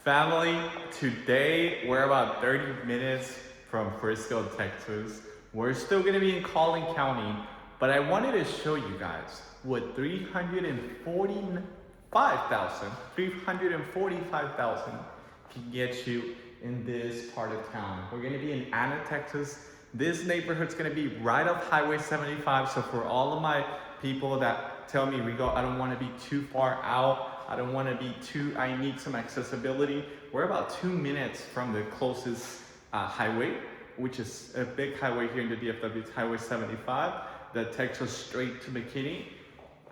Family, today we're about 30 minutes from Frisco, Texas. We're still gonna be in Collin County, but I wanted to show you guys what 345,000 can get you in this part of town. We're gonna be in Anna, Texas. This neighborhood's gonna be right off Highway 75. So for all of my people that tell me, Rigo, I don't wanna be too far out, I need some accessibility. We're about 2 minutes from the closest highway, which is a big highway here in the DFW, it's Highway 75, that takes us straight to McKinney.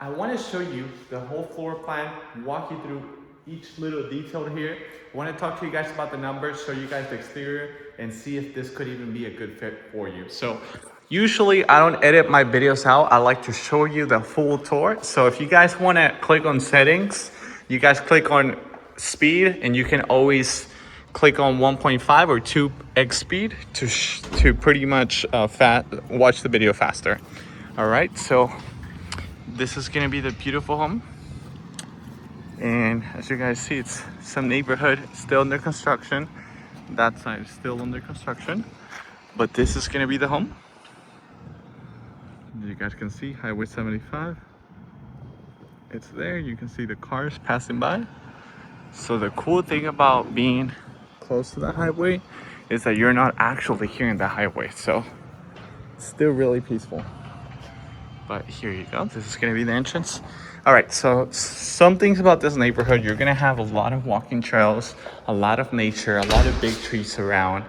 I want to show you the whole floor plan, walk you through each little detail here. I want to talk to you guys about the numbers, show you guys the exterior, and see if this could even be a good fit for you. So usually I don't edit my videos out. I like to show you the full tour. So if you guys want to click on settings, you guys click on speed, and you can always click on 1.5 or 2x speed to pretty much watch the video faster. All right, so this is gonna be the beautiful home. And as you guys see, it's some neighborhood still under construction. That side is still under construction, but this is gonna be the home. You guys can see Highway 75. It's there, you can see the cars passing by. So the cool thing about being close to the highway is that you're not actually hearing the highway. So it's still really peaceful. But here you go, this is gonna be the entrance. All right, so some things about this neighborhood, you're gonna have a lot of walking trails, a lot of nature, a lot of big trees around.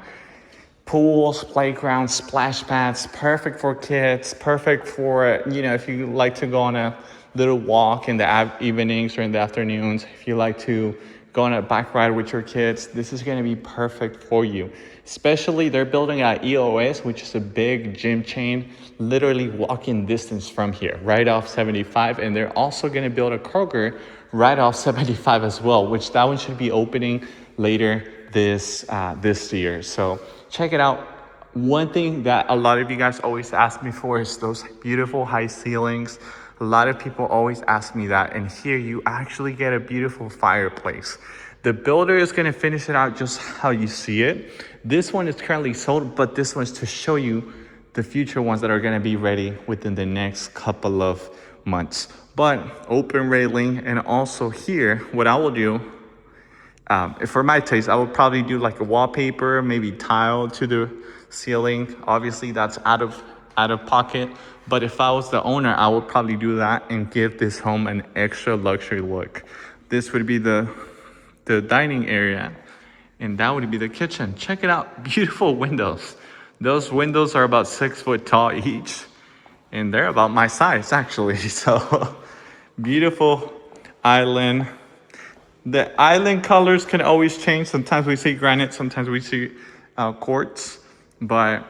Pools, playgrounds, splash pads, perfect for kids, perfect for, if you like to go on a little walk in the evenings or in the afternoons, if you like to go on a bike ride with your kids, this is gonna be perfect for you. Especially they're building at EOS, which is a big gym chain, literally walking distance from here, right off 75. And they're also gonna build a Kroger right off 75 as well, which that one should be opening later this year. So check it out. One thing that a lot of you guys always ask me for is those beautiful high ceilings. A lot of people always ask me that, and here you actually get a beautiful fireplace. The builder is gonna finish it out just how you see it. This one is currently sold, but this one's to show you the future ones that are gonna be ready within the next couple of months. But open railing, and also here, what I will do, for my taste, I would probably do like a wallpaper, maybe tile to the ceiling. Obviously that's out of pocket, but if I was the owner, I would probably do that and give this home an extra luxury look. This would be the dining area, and that would be the kitchen. Check it out, beautiful windows. Those windows are about 6 foot tall each, and they're about my size actually. So beautiful island. The island colors can always change. Sometimes we see granite, sometimes we see quartz, but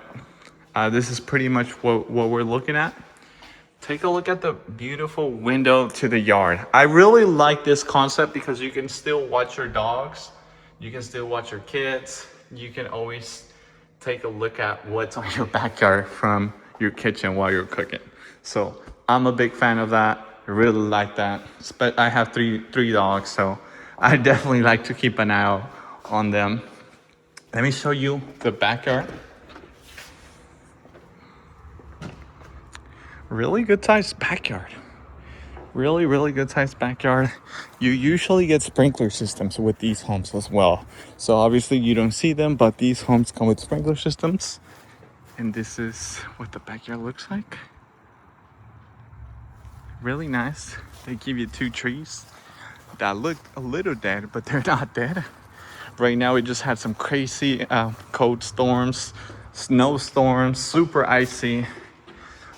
this is pretty much what we're looking at. Take a look at the beautiful window to the yard. I really like this concept because you can still watch your dogs, you can still watch your kids, you can always take a look at what's on your backyard from your kitchen while you're cooking. So I'm a big fan of that. I really like that. But I have three dogs, so I definitely like to keep an eye out on them. Let me show you the backyard. Really good sized backyard. Really, really good sized backyard. You usually get sprinkler systems with these homes as well. So obviously you don't see them, but these homes come with sprinkler systems. And this is what the backyard looks like. Really nice. They give you 2 trees that look a little dead, but they're not dead. Right now we just had some crazy cold storms, snowstorms, super icy.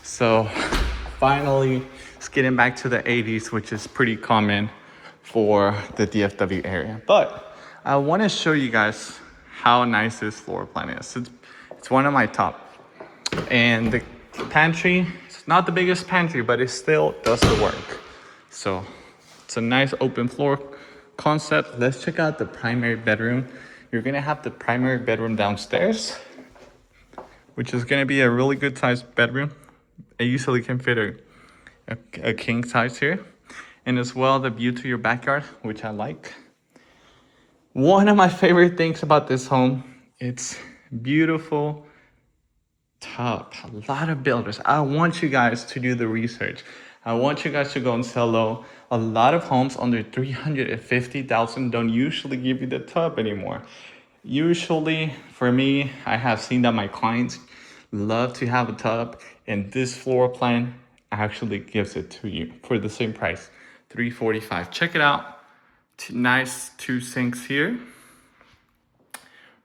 So finally it's getting back to the 80s, which is pretty common for the DFW area. But I want to show you guys how nice this floor plan is. It's one of my top. And the pantry, it's not the biggest pantry, but it still does the work. So it's a nice open floor concept. Let's check out the primary bedroom. You're gonna have the primary bedroom downstairs, which is gonna be a really good sized bedroom. It usually can fit a king size here. And as well, the view to your backyard, which I like. One of my favorite things about this home, it's beautiful tub. A lot of builders. I want you guys to do the research. I want you guys to go and sell low. A lot of homes under 350,000 don't usually give you the tub anymore. Usually, for me, I have seen that my clients love to have a tub, and this floor plan actually gives it to you for the same price, $345. Check it out. Nice two sinks here.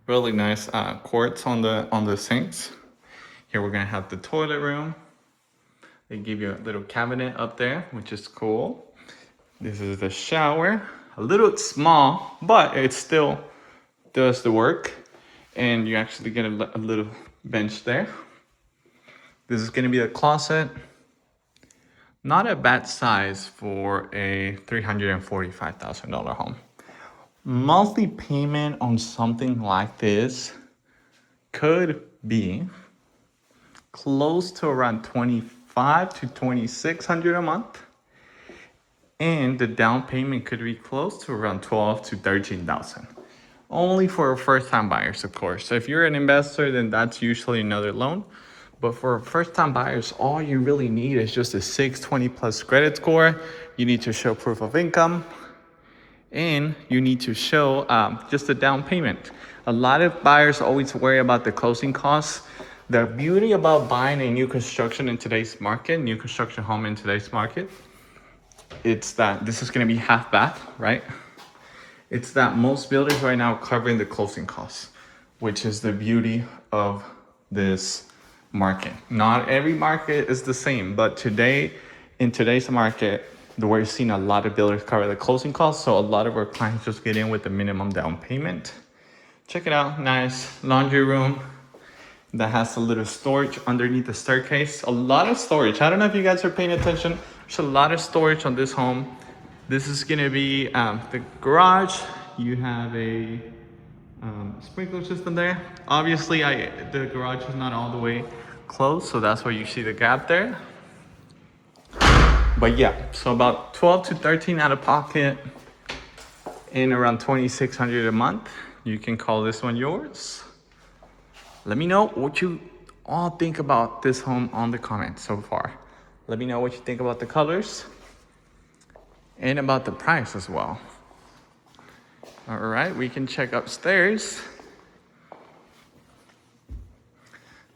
Really nice quartz on the sinks. Here we're gonna have the toilet room. They give you a little cabinet up there, which is cool. This is the shower. A little small, but it still does the work. And you actually get a little bench there. This is gonna be a closet. Not a bad size for a $345,000 home. Monthly payment on something like this could be close to around $2,500 to $2,600 a month, and the down payment could be close to around $12,000 to $13,000. Only for first-time buyers, of course. So if you're an investor, then that's usually another loan. But for first-time buyers, all you really need is just a 620 plus credit score. You need to show proof of income, and you need to show just a down payment. A lot of buyers always worry about the closing costs. The beauty about buying a new construction in today's market, new construction home in today's market, it's that this is gonna be half bath, right? It's that most builders right now are covering the closing costs, which is the beauty of this market. Not every market is the same, but today, in today's market, we're seeing a lot of builders cover the closing costs, so a lot of our clients just get in with the minimum down payment. Check it out, nice laundry room that has a little storage underneath the staircase. A lot of storage. I don't know if you guys are paying attention. There's a lot of storage on this home. This is gonna be the garage. You have a sprinkler system there. Obviously, the garage is not all the way closed, so that's why you see the gap there. But yeah, so about 12 to 13 out of pocket and around 2,600 a month. You can call this one yours. Let me know what you all think about this home on the comments so far. Let me know what you think about the colors and about the price as well. All right, we can check upstairs.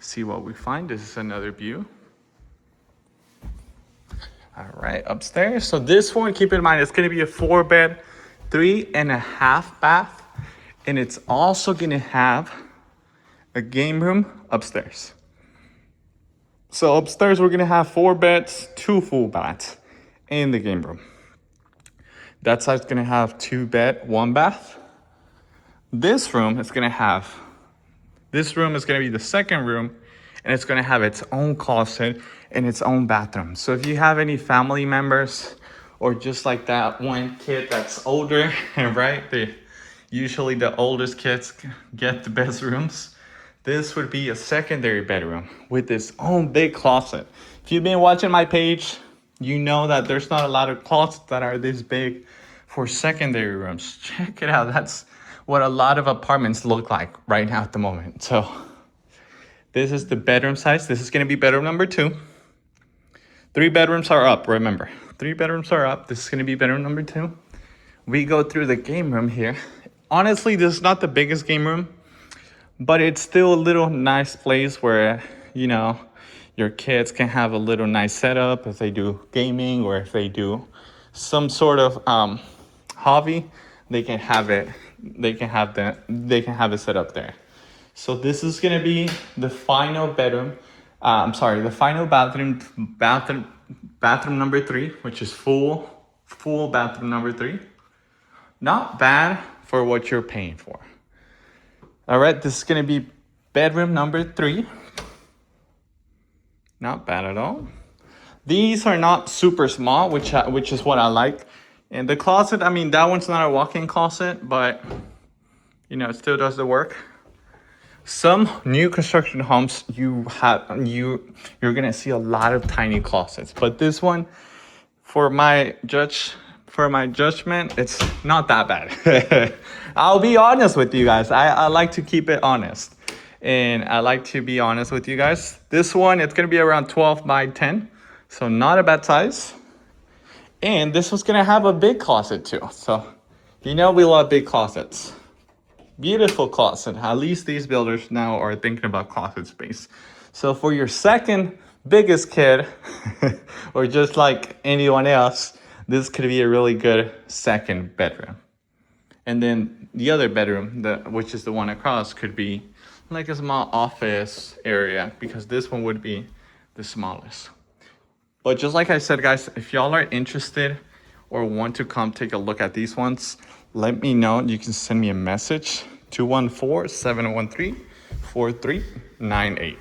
See what we find. This is another view. All right, upstairs. So this one, keep in mind, it's gonna be a 4-bed, 3.5 bath, and it's also gonna have a game room upstairs. So upstairs, we're gonna have 4 beds, 2 full baths in the game room. That side's gonna have 2 bed, 1 bath. This room is gonna be the second room, and it's gonna have its own closet and its own bathroom. So if you have any family members or just like that one kid that's older, right? Usually the oldest kids get the best rooms. This would be a secondary bedroom with its own big closet. If you've been watching my page, you know that there's not a lot of closets that are this big for secondary rooms. Check it out. That's what a lot of apartments look like right now at the moment. So this is the bedroom size. This is gonna be bedroom number 2. 3 bedrooms are up, remember. 3 bedrooms are up. This is gonna be bedroom number 2. We go through the game room here. Honestly, this is not the biggest game room, but it's still a little nice place where, you know, your kids can have a little nice setup if they do gaming or if they do some sort of hobby. They can have it. They can have it set up there. So this is gonna be the final bedroom. The final bathroom number 3, which is full bathroom number 3. Not bad for what you're paying for. All right, this is gonna be bedroom number 3. Not bad at all. These are not super small, which is what I like. And the closet, I mean, that one's not a walk-in closet, but you know, it still does the work. Some new construction homes, you're gonna see a lot of tiny closets, but this one, for my for my judgment, it's not that bad. I'll be honest with you guys. I like to keep it honest. And I like to be honest with you guys. This one, it's gonna be around 12 by 10. So not a bad size. And this was gonna have a big closet too. So, you know we love big closets. Beautiful closet. At least these builders now are thinking about closet space. So for your second biggest kid, or just like anyone else, this could be a really good second bedroom. And then the other bedroom, which is the one across, could be like a small office area, because this one would be the smallest. But just like I said, guys, if y'all are interested or want to come take a look at these ones, let me know. You can send me a message, 214-713-4398.